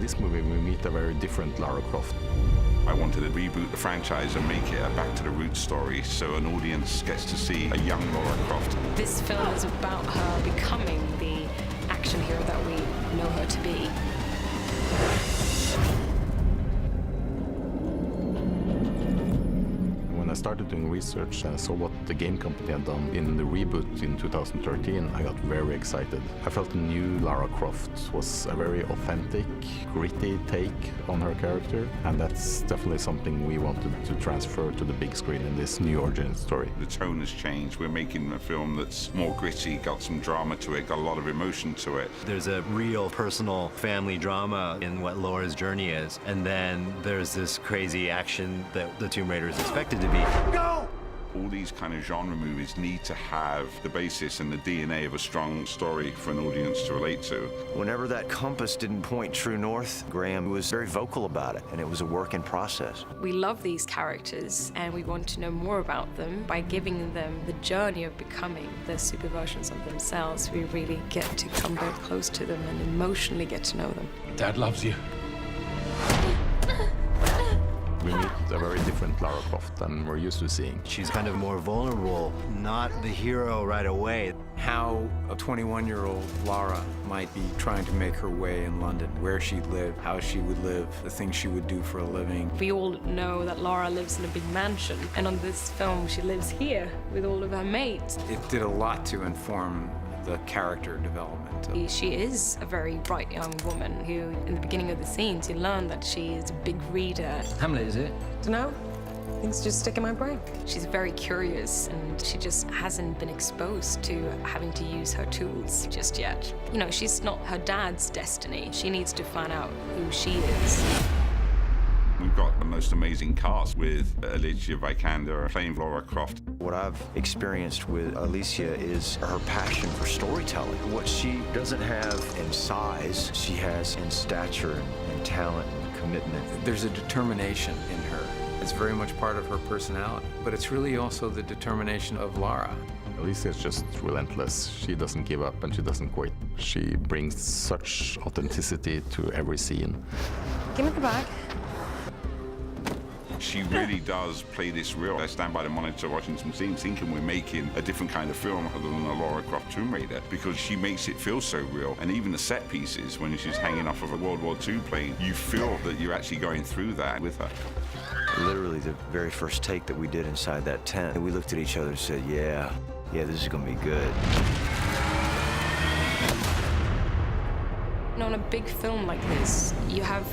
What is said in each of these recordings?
this movie, we meet a very different Lara Croft. I wanted to reboot the franchise and make it a back-to-the-roots story so an audience gets to see a young Lara Croft. This film is about her becoming the action hero that we know her to be. When I started doing research and saw what the game company had done in the reboot in 2013, I got very excited. I felt the new Lara Croft was a very authentic, gritty take on her character, and that's definitely something we wanted to transfer to the big screen in this new origin story. The tone has changed. We're making a film that's more gritty, got some drama to it, got a lot of emotion to it. There's a real personal family drama in what Laura's journey is, and then there's this crazy action that the Tomb Raider is expected to be. Go! All these kind of genre movies need to have the basis and the DNA of a strong story for an audience to relate to. Whenever that compass didn't point true north, Graham was very vocal about it, and it was a work in process. We love these characters, and we want to know more about them. By giving them the journey of becoming the super versions of themselves, we really get to come very close to them and emotionally get to know them. Dad loves you. We meet a very different Lara Croft than we're used to seeing. She's kind of more vulnerable, not the hero right away. How a 21-year-old Lara might be trying to make her way in London, where she'd live, how she would live, the things she would do for a living. We all know that Lara lives in a big mansion, and on this film she lives here with all of her mates. It did a lot to inform the character development. She is a very bright young woman who, in the beginning of the scenes, you learn that she is a big reader. Hamlet, is it? Dunno. Things just stick in my brain. She's very curious, and she just hasn't been exposed to having to use her tools just yet. You know, she's not her dad's destiny. She needs to find out who she is. We've got the most amazing cast with Alicia Vikander playing Lara Croft. What I've experienced with Alicia is her passion for storytelling. What she doesn't have in size, she has in stature and talent and commitment. There's a determination in her. It's very much part of her personality, but it's really also the determination of Lara. Alicia is just relentless. She doesn't give up and she doesn't quit. She brings such authenticity to every scene. Give me the bag. She really does play this real. I stand by the monitor watching some scenes thinking we're making a different kind of film other than a Lara Croft Tomb Raider, because she makes it feel so real. And even the set pieces, when she's hanging off of a World War II plane, you feel that you're actually going through that with her. Literally, the very first take that we did inside that tent, we looked at each other and said, yeah, this is gonna be good. You know, on a big film like this, you have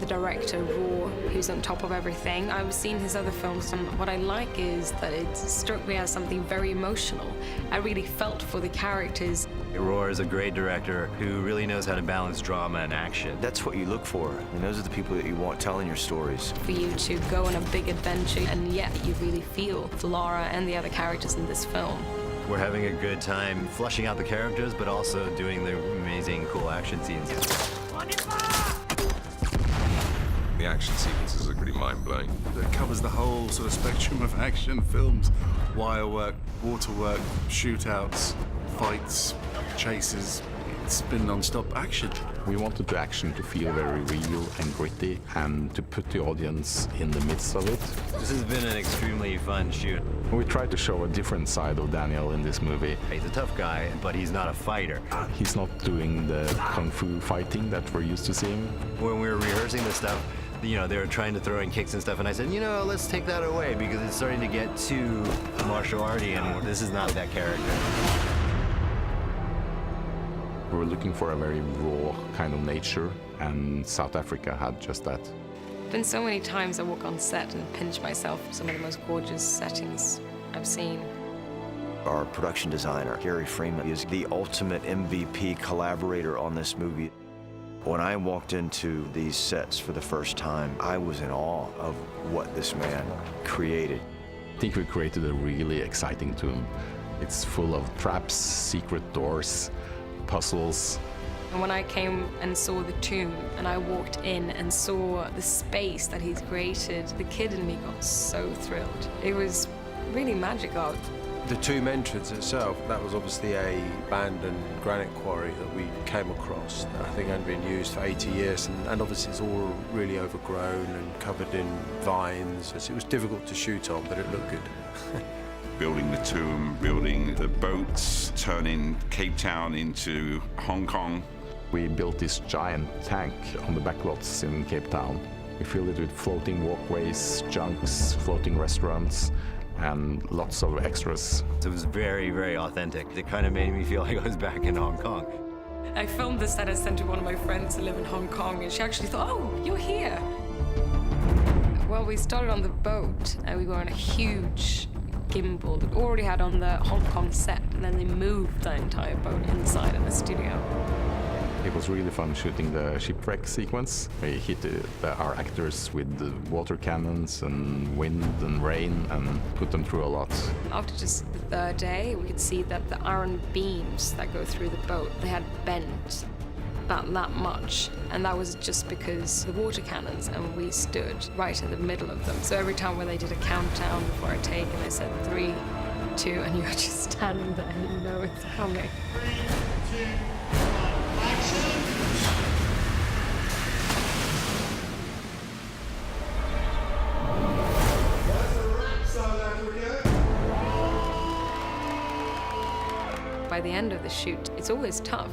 the director, Raw, who's on top of everything. I've seen his other films, and what I like is that it struck me as something very emotional. I really felt for the characters. Roar is a great director who really knows how to balance drama and action. That's what you look for, and those are the people that you want telling your stories. For you to go on a big adventure, and yet you really feel for Lara and the other characters in this film. We're having a good time fleshing out the characters, but also doing the amazing, cool action scenes. The action sequences are pretty mind-blowing. It covers the whole sort of spectrum of action films. Wire work, water work, shootouts, fights, chases. It's been non-stop action. We wanted the action to feel very real and gritty and to put the audience in the midst of it. This has been an extremely fun shoot. We tried to show a different side of Daniel in this movie. He's a tough guy, but he's not a fighter. He's not doing the kung fu fighting that we're used to seeing. When we were rehearsing this stuff, you know, they were trying to throw in kicks and stuff, and I said, you know, let's take that away because it's starting to get too martial arty, and this is not that character. We were looking for a very raw kind of nature, and South Africa had just that. Been so many times I walk on set and pinch myself. Some of the most gorgeous settings I've seen. Our production designer, Gary Freeman, is the ultimate MVP collaborator on this movie. When I walked into these sets for the first time, I was in awe of what this man created. I think we created a really exciting tomb. It's full of traps, secret doors, puzzles. And when I came and saw the tomb and I walked in and saw the space that he's created, the kid in me got so thrilled. It was really magical. The tomb entrance itself, that was obviously a abandoned granite quarry that we came across that I think hadn't been used for 80 years, and obviously it's all really overgrown and covered in vines. It was difficult to shoot on, but it looked good. Building the tomb, building the boats, turning Cape Town into Hong Kong. We built this giant tank on the backlots in Cape Town. We filled it with floating walkways, junks, floating restaurants, and lots of extras. It was very, very authentic. It kind of made me feel like I was back in Hong Kong. I filmed this that I sent to one of my friends who live in Hong Kong, and she actually thought, oh, you're here. Well, we started on the boat, and we were on a huge gimbal that we already had on the Hong Kong set, and then they moved the entire boat inside of the studio. It was really fun shooting the shipwreck sequence. We hit our actors with the water cannons and wind and rain and put them through a lot. After just the third day, we could see that the iron beams that go through the boat, they had bent about that much. And that was just because the water cannons, and we stood right in the middle of them. So every time when they did a countdown before I take, and they said 3, 2, and you were just standing there and you know it's coming. 3, 2, 1, action! By the end of the shoot, it's always tough.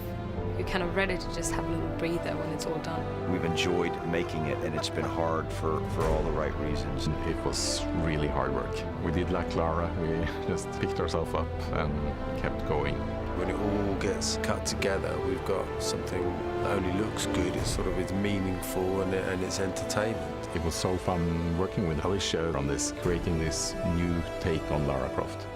You're kind of ready to just have a little breather when it's all done. We've enjoyed making it, and it's been hard for all the right reasons. It was really hard work. We did like Lara, we just picked ourselves up and kept going. When it all gets cut together, we've got something that only looks good. It's meaningful and it's entertainment. It was so fun working with Alicia on this, creating this new take on Lara Croft.